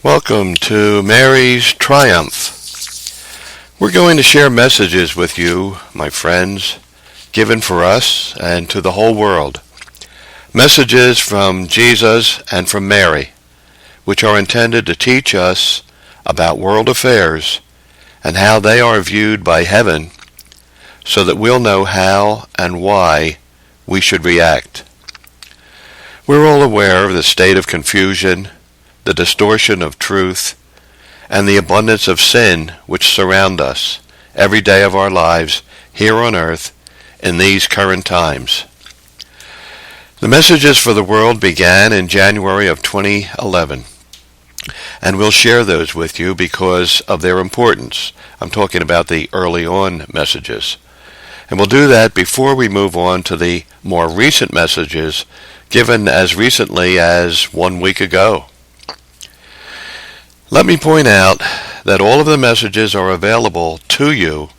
Welcome to Mary's Triumph. We're going to share messages with you, my friends, given for us and to the whole world. Messages from Jesus and from Mary, which are intended to teach us about world affairs and how they are viewed by heaven, so that we'll know how and why we should react. We're all aware of the state of confusion, the distortion of truth, and the abundance of sin which surround us every day of our lives here on earth in these current times. The messages for the world began in January of 2011, and we'll share those with you because of their importance. I'm talking about the early on messages. And we'll do that before we move on to the more recent messages given as recently as 1 week ago. Let me point out that all of the messages are available to you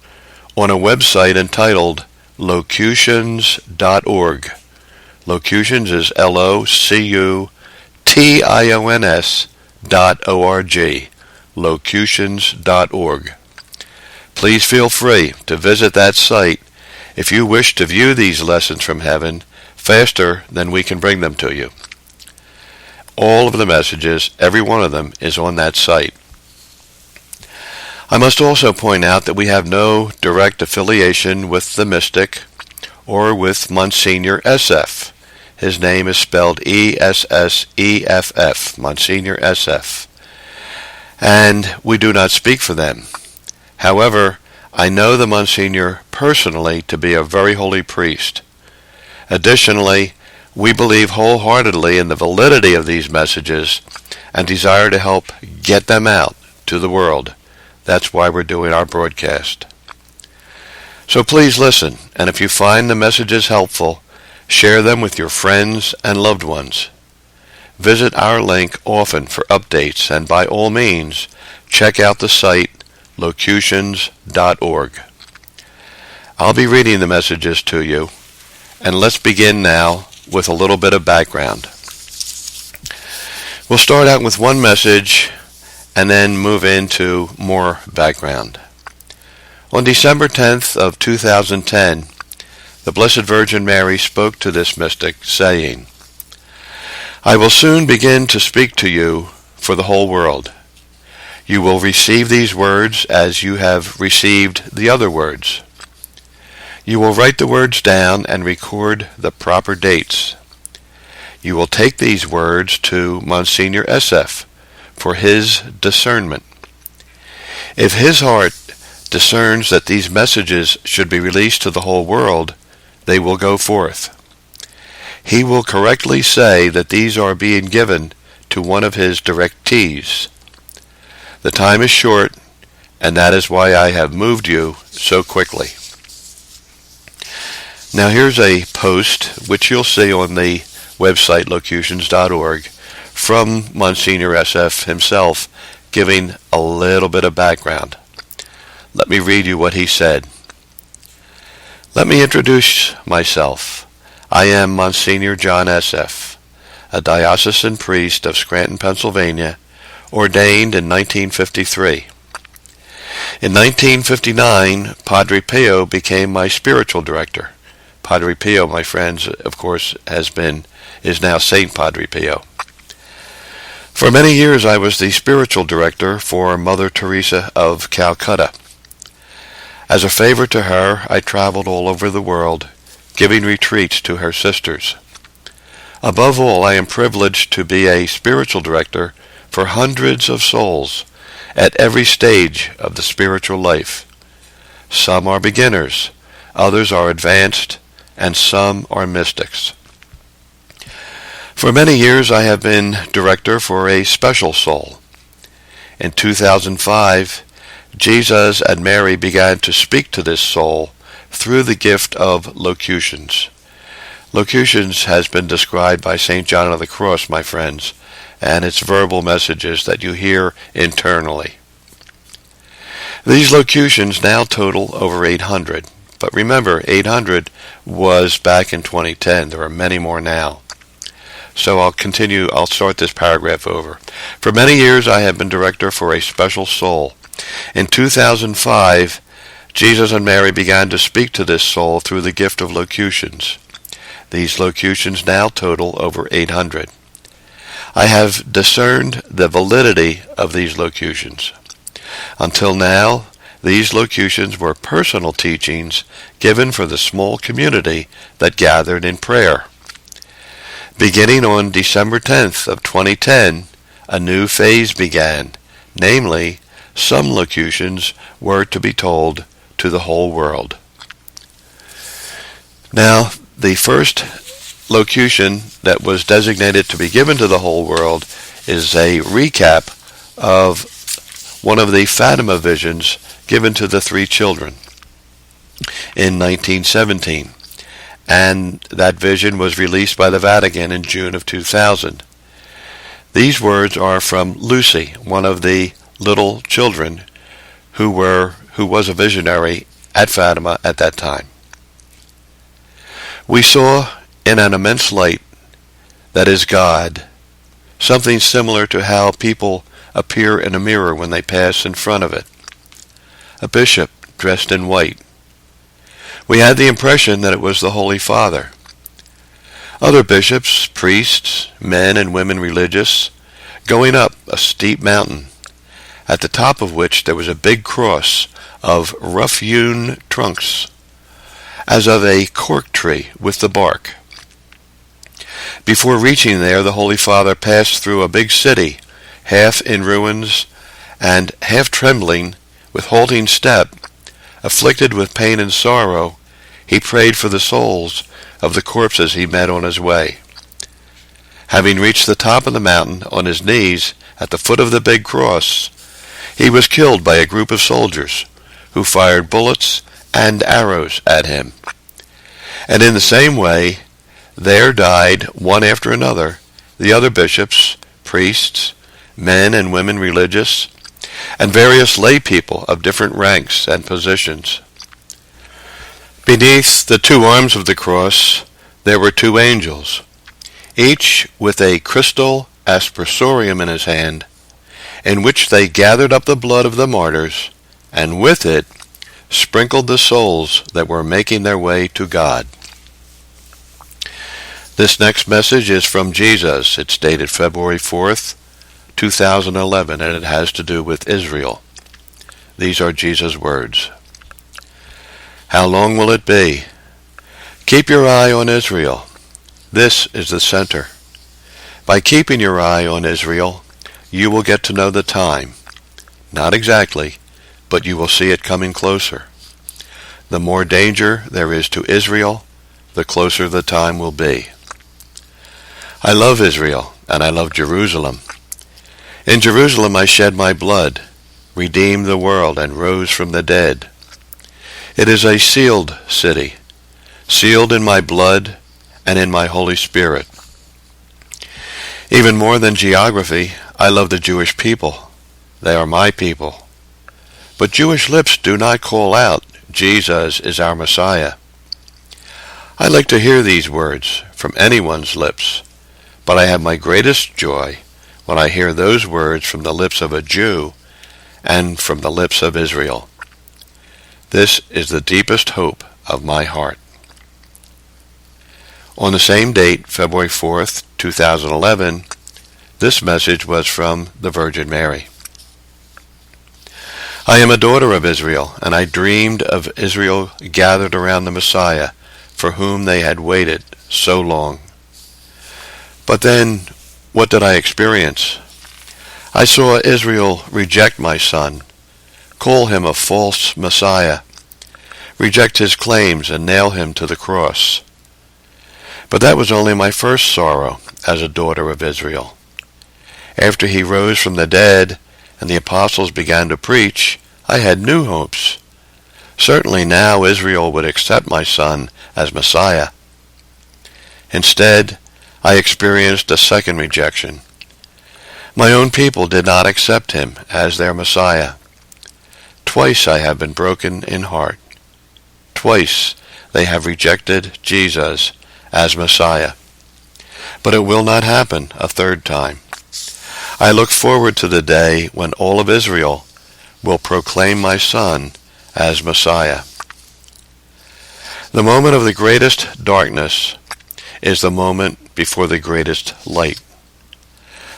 on a website entitled locutions.org. Locutions is LOCUTIONS.org. Locutions.org. Please feel free to visit that site if you wish to view these lessons from heaven faster than we can bring them to you. All of the messages, every one of them, is on that site. I must also point out that we have no direct affiliation with the mystic or with Monsignor SF. His name is spelled ESSEFF, Monsignor SF. And we do not speak for them. However, I know the Monsignor personally to be a very holy priest. Additionally, we believe wholeheartedly in the validity of these messages and desire to help get them out to the world. That's why we're doing our broadcast. So please listen, and if you find the messages helpful, share them with your friends and loved ones. Visit our link often for updates, and by all means, check out the site locutions.org. I'll be reading the messages to you, and let's begin now with a little bit of background. We'll start out with one message and then move into more background. On December 10th of 2010, the Blessed Virgin Mary spoke to this mystic, saying, "I will soon begin to speak to you for the whole world. You will receive these words as you have received the other words. You will write the words down and record the proper dates. You will take these words to Monsignor SF for his discernment. If his heart discerns that these messages should be released to the whole world, they will go forth. He will correctly say that these are being given to one of his directees. The time is short, and that is why I have moved you so quickly." Now here's a post which you'll see on the website locutions.org from Monsignor SF himself, giving a little bit of background. Let me read you what he said. "Let me introduce myself. I am Monsignor John SF, a diocesan priest of Scranton, Pennsylvania, ordained in 1953. In 1959, Padre Pio became my spiritual director. Padre Pio, my friends, of course, is now Saint Padre Pio. For many years I was the spiritual director for Mother Teresa of Calcutta. As a favor to her, I traveled all over the world, giving retreats to her sisters. Above all, I am privileged to be a spiritual director for hundreds of souls at every stage of the spiritual life. Some are beginners, others are advanced, and some are mystics. For many years I have been director for a special soul. In 2005, Jesus and Mary began to speak to this soul through the gift of locutions. Locutions has been described by St. John of the Cross, my friends, and it's verbal messages that you hear internally. These locutions now total over 800. But remember, 800 was back in 2010. There are many more now. So I'll start this paragraph over. For many years I have been director for a special soul. In 2005, Jesus and Mary began to speak to this soul through the gift of locutions. These locutions now total over 800. I have discerned the validity of these locutions. Until now, these locutions were personal teachings given for the small community that gathered in prayer. Beginning on December 10th of 2010, a new phase began, namely, some locutions were to be told to the whole world. Now, the first locution that was designated to be given to the whole world is a recap of one of the Fatima visions given to the three children in 1917. And that vision was released by the Vatican in June of 2000. These words are from Lucy, one of the little children who was a visionary at Fatima at that time. We saw in an immense light that is God, something similar to how people appear in a mirror when they pass in front of it. A bishop dressed in white. We had the impression that it was the Holy Father. Other bishops, priests, men and women religious, going up a steep mountain, at the top of which there was a big cross of rough-hewn trunks, as of a cork tree with the bark. Before reaching there, the Holy Father passed through a big city, half in ruins and half trembling, with halting step, afflicted with pain and sorrow. He prayed for the souls of the corpses he met on his way. Having reached the top of the mountain on his knees at the foot of the big cross, he was killed by a group of soldiers who fired bullets and arrows at him. And in the same way, there died, one after another, the other bishops, priests, men and women religious, and various lay people of different ranks and positions. Beneath the two arms of the cross there were two angels, each with a crystal aspersorium in his hand, in which they gathered up the blood of the martyrs, and with it sprinkled the souls that were making their way to God. This next message is from Jesus. It's dated February 4th, 2011, and it has to do with Israel. These are Jesus' words. How long will it be? Keep your eye on Israel. This is the center. By keeping your eye on Israel, you will get to know the time. Not exactly, but you will see it coming closer. The more danger there is to Israel, the closer the time will be. I love Israel, and I love Jerusalem. In Jerusalem I shed my blood, redeemed the world, and rose from the dead. It is a sealed city, sealed in my blood and in my Holy Spirit. Even more than geography, I love the Jewish people. They are my people. But Jewish lips do not call out, Jesus is our Messiah. I like to hear these words from anyone's lips, but I have my greatest joy when I hear those words from the lips of a Jew and from the lips of Israel. This is the deepest hope of my heart. On the same date, February 4th, 2011, this message was from the Virgin Mary. I am a daughter of Israel, and I dreamed of Israel gathered around the Messiah, for whom they had waited so long. But then, what did I experience? I saw Israel reject my son, call him a false Messiah, reject his claims and nail him to the cross. But that was only my first sorrow as a daughter of Israel. After he rose from the dead and the apostles began to preach, I had new hopes. Certainly now Israel would accept my son as Messiah. Instead, I experienced a second rejection. My own people did not accept him as their Messiah. Twice I have been broken in heart. Twice they have rejected Jesus as Messiah. but it will not happen a third time. I look forward to the day when all of Israel will proclaim my Son as Messiah. The moment of the greatest darkness is the moment before the greatest light.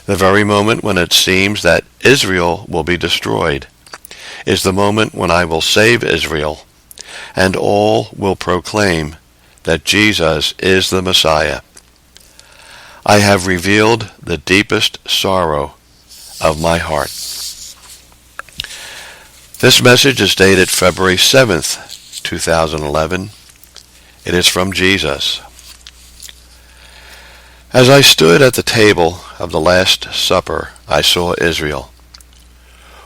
The very moment when it seems that Israel will be destroyed is the moment when I will save Israel, and all will proclaim that Jesus is the Messiah. I have revealed the deepest sorrow of my heart. This message is dated February 7th, 2011. It is from Jesus. As I stood at the table of the Last Supper, I saw Israel.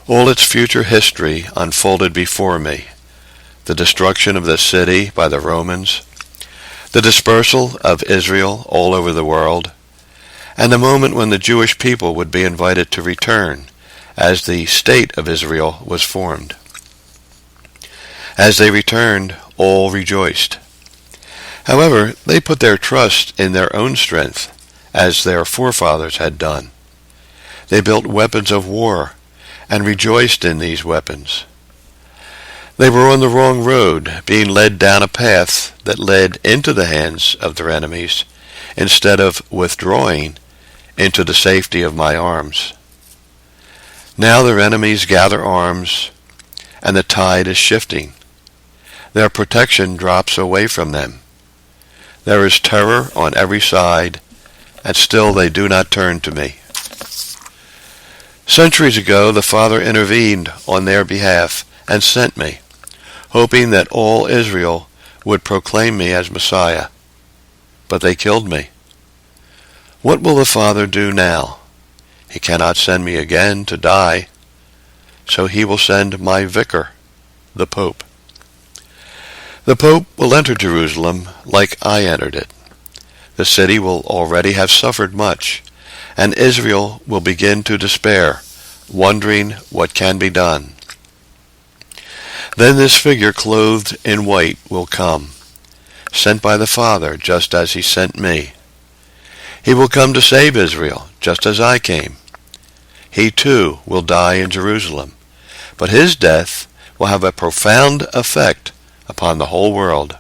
All its future history unfolded before me. The destruction of the city by the Romans, the dispersal of Israel all over the world, and the moment when the Jewish people would be invited to return as the state of Israel was formed. As they returned, all rejoiced. However, they put their trust in their own strength, as their forefathers had done. They built weapons of war and rejoiced in these weapons. They were on the wrong road, being led down a path that led into the hands of their enemies, instead of withdrawing into the safety of my arms. Now their enemies gather arms, and the tide is shifting. Their protection drops away from them. There is terror on every side, and still they do not turn to me. Centuries ago, the Father intervened on their behalf and sent me, hoping that all Israel would proclaim me as Messiah. But they killed me. What will the Father do now? He cannot send me again to die, so he will send my vicar, the Pope. The Pope will enter Jerusalem like I entered it. The city will already have suffered much, and Israel will begin to despair, wondering what can be done. Then this figure clothed in white will come, sent by the Father just as he sent me. He will come to save Israel, just as I came. He too will die in Jerusalem, but his death will have a profound effect upon the whole world.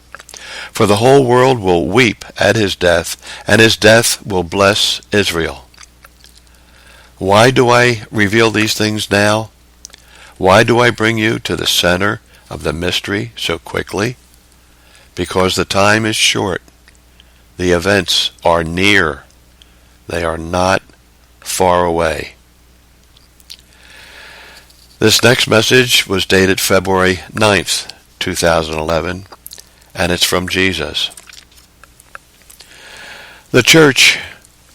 For the whole world will weep at his death, and his death will bless Israel. Why do I reveal these things now? Why do I bring you to the center of the mystery so quickly? Because the time is short. The events are near. They are not far away. This next message was dated February 9th, 2011, and it's from Jesus. The church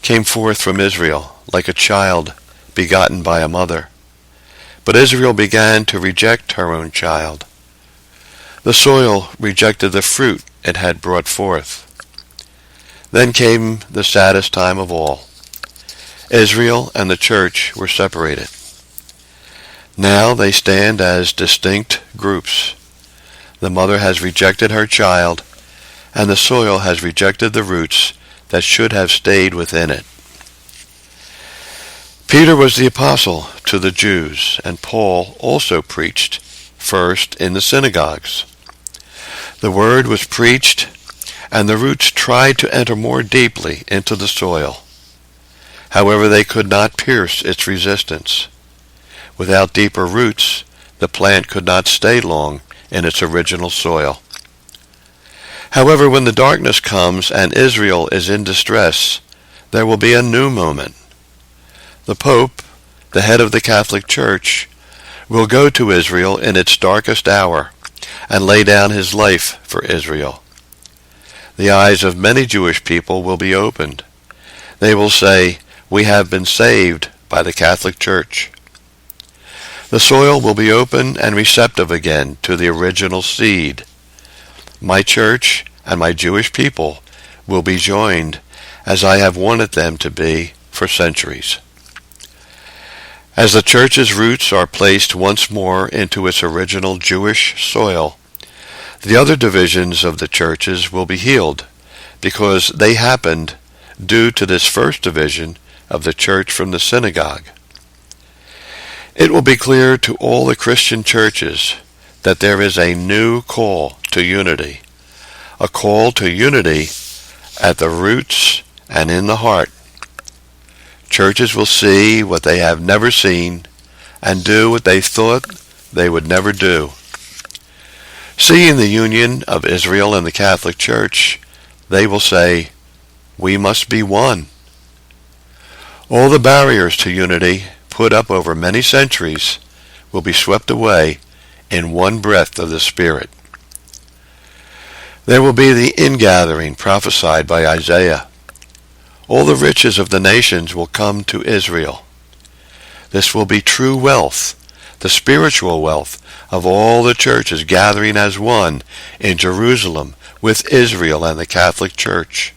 came forth from Israel like a child begotten by a mother, but Israel began to reject her own child. The soil rejected the fruit it had brought forth. Then came the saddest time of all. Israel and the church were separated. Now they stand as distinct groups. The mother has rejected her child, and the soil has rejected the roots that should have stayed within it. Peter was the apostle to the Jews, and Paul also preached, first in the synagogues. The word was preached, and the roots tried to enter more deeply into the soil. However, they could not pierce its resistance. Without deeper roots, the plant could not stay long in its original soil. However, when the darkness comes and Israel is in distress, there will be a new moment. The Pope, the head of the Catholic Church, will go to Israel in its darkest hour and lay down his life for Israel. The eyes of many Jewish people will be opened. They will say, "We have been saved by the Catholic Church." The soil will be open and receptive again to the original seed. My church and my Jewish people will be joined as I have wanted them to be for centuries. As the church's roots are placed once more into its original Jewish soil, the other divisions of the churches will be healed, because they happened due to this first division of the church from the synagogue. It will be clear to all the Christian churches that there is a new call to unity, a call to unity at the roots and in the heart. Churches will see what they have never seen and do what they thought they would never do. Seeing the union of Israel and the Catholic Church, they will say, "We must be one." All the barriers to unity put up over many centuries will be swept away in one breath of the Spirit. There will be the ingathering prophesied by Isaiah. All the riches of the nations will come to Israel. This will be true wealth, the spiritual wealth of all the churches gathering as one in Jerusalem with Israel and the Catholic Church.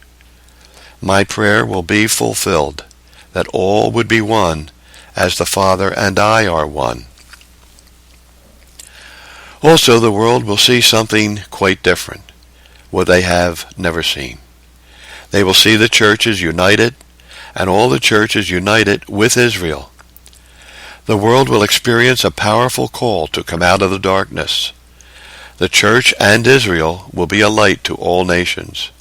My prayer will be fulfilled, that all would be one as the Father and I are one. Also, the world will see something quite different, what they have never seen. They will see the churches united, and all the churches united with Israel. The world will experience a powerful call to come out of the darkness. The church and Israel will be a light to all nations.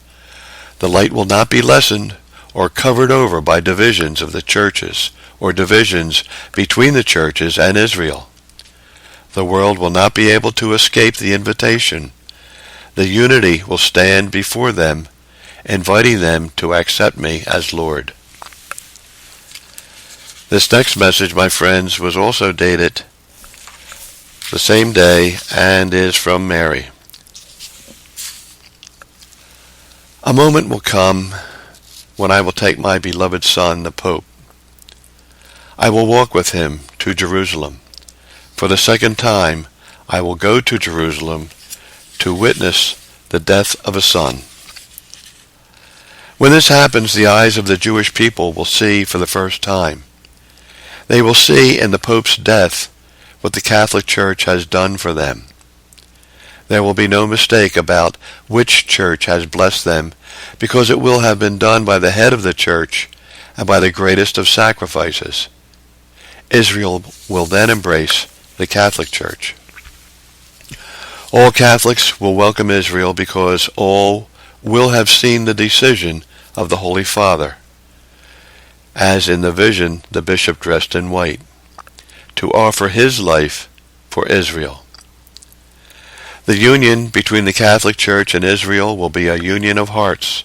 The light will not be lessened or covered over by divisions of the churches or divisions between the churches and Israel. The world will not be able to escape the invitation. The unity will stand before them, inviting them to accept me as Lord. This next message, my friends, was also dated the same day and is from Mary. A moment will come when I will take my beloved Son, the Pope. I will walk with him to Jerusalem. For the second time, I will go to Jerusalem to witness the death of a son. When this happens, the eyes of the Jewish people will see for the first time. They will see in the Pope's death what the Catholic Church has done for them. There will be no mistake about which church has blessed them, because it will have been done by the head of the church and by the greatest of sacrifices. Israel will then embrace the Catholic Church. All Catholics will welcome Israel because all will have seen the decision of the Holy Father, as in the vision the bishop dressed in white, to offer his life for Israel. The union between the Catholic Church and Israel will be a union of hearts,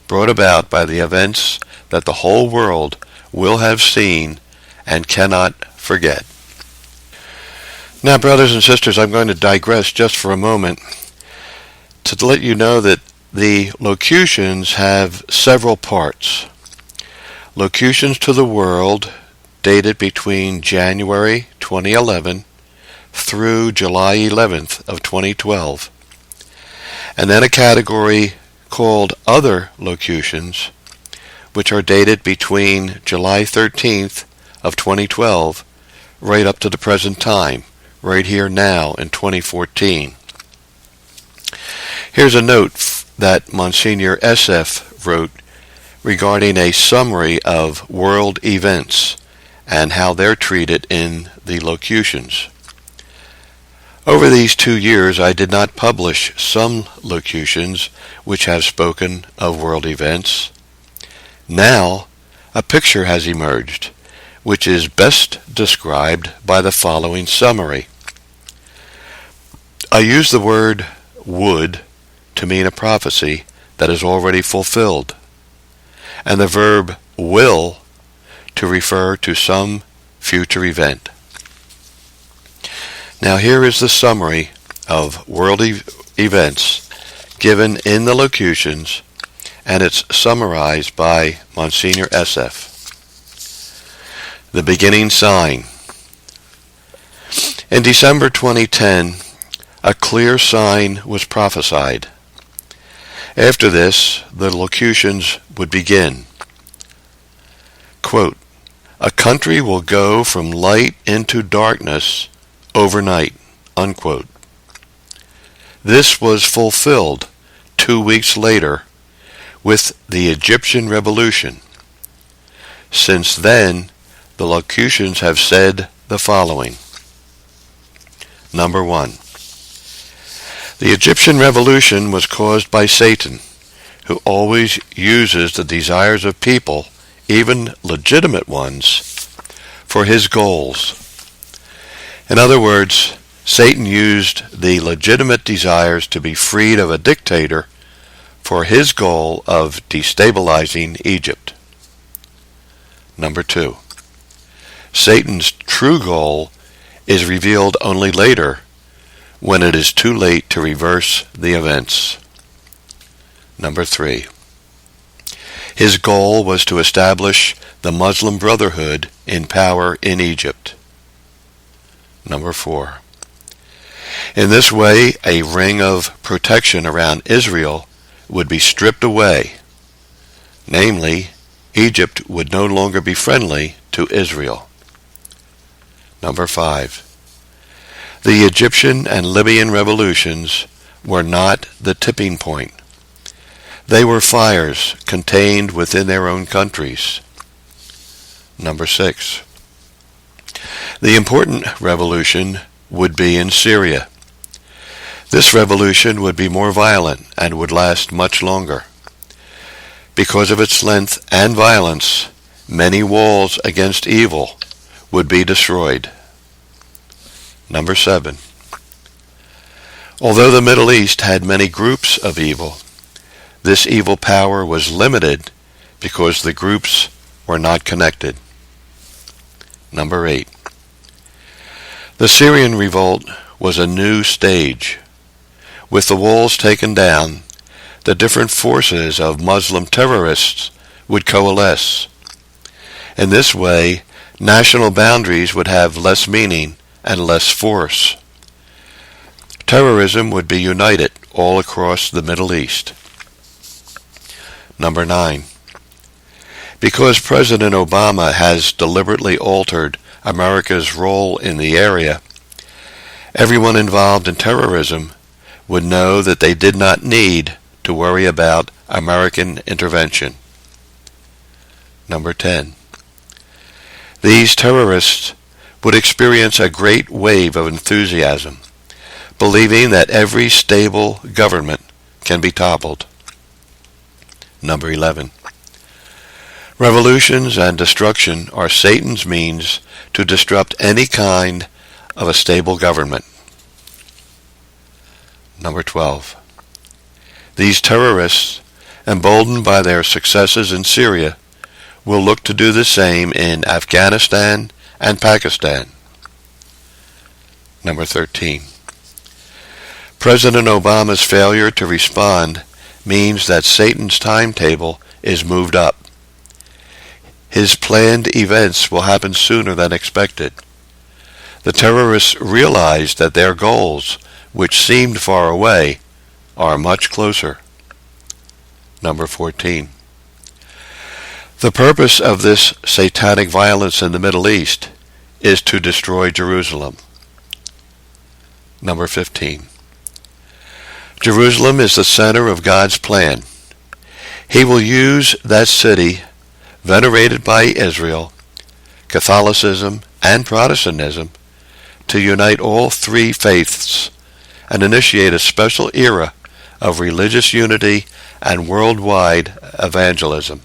brought about by the events that the whole world will have seen and cannot forget. Now, brothers and sisters, I'm going to digress just for a moment to let you know that the locutions have several parts. Locutions to the World, dated between January 2011 through July 11th of 2012. And then a category called Other Locutions, which are dated between July 13th of 2012 right up to the present time, right here now in 2014. Here's a note that Monsignor SF wrote regarding a summary of world events and how they're treated in the locutions. Over these 2 years, I did not publish some locutions which have spoken of world events. Now, a picture has emerged, which is best described by the following summary. I use the word would to mean a prophecy that is already fulfilled, and the verb will to refer to some future event. Now here is the summary of world events given in the locutions, and it's summarized by Monsignor SF. The beginning sign. In December 2010, a clear sign was prophesied. After this, the locutions would begin. Quote, a country will go from light into darkness overnight, unquote. This was fulfilled 2 weeks later with the Egyptian Revolution. Since then, the locutions have said the following. Number 1. The Egyptian Revolution was caused by Satan, who always uses the desires of people, even legitimate ones, for his goals. In other words, Satan used the legitimate desires to be freed of a dictator for his goal of destabilizing Egypt. Number 2. Satan's true goal is revealed only later, when it is too late to reverse the events. Number 3. His goal was to establish the Muslim Brotherhood in power in Egypt. Number 4. In this way, a ring of protection around Israel would be stripped away. Namely, Egypt would no longer be friendly to Israel. Number 5. The Egyptian and Libyan revolutions were not the tipping point. They were fires contained within their own countries. Number 6. The important revolution would be in Syria. This revolution would be more violent and would last much longer. Because of its length and violence, many walls against evil would be destroyed. Number 7. Although the Middle East had many groups of evil, this evil power was limited because the groups were not connected. Number 8. The Syrian revolt was a new stage. With the walls taken down, the different forces of Muslim terrorists would coalesce. In this way, national boundaries would have less meaning and less force. Terrorism would be united all across the Middle East. Number 9. Because President Obama has deliberately altered America's role in the area, everyone involved in terrorism would know that they did not need to worry about American intervention. Number 10. These terrorists would experience a great wave of enthusiasm, believing that every stable government can be toppled. Number 11. Revolutions and destruction are Satan's means to disrupt any kind of a stable government. Number 12. These terrorists, emboldened by their successes in Syria, will look to do the same in Afghanistan and Pakistan. Number 13. President Obama's failure to respond means that Satan's timetable is moved up. His planned events will happen sooner than expected. The terrorists realize that their goals, which seemed far away, are much closer. Number 14. The purpose of this satanic violence in the Middle East is to destroy Jerusalem. Number 15. Jerusalem is the center of God's plan. He will use that city, venerated by Israel, Catholicism, and Protestantism, to unite all three faiths and initiate a special era of religious unity and worldwide evangelism.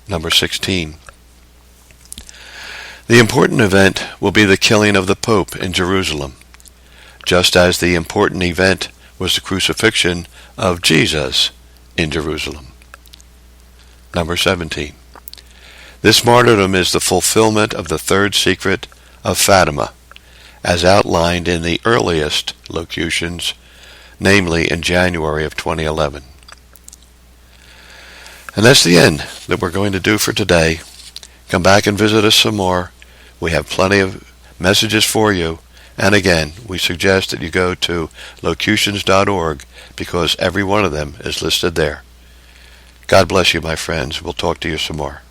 Number 16. The important event will be the killing of the Pope in Jerusalem, just as the important event was the crucifixion of Jesus in Jerusalem. Number 17. This martyrdom is the fulfillment of the third secret of Fatima, as outlined in the earliest locutions, namely in January of 2011. And that's the end that we're going to do for today. Come back and visit us some more. We have plenty of messages for you. And again, we suggest that you go to locutions.org because every one of them is listed there. God bless you, my friends. We'll talk to you some more.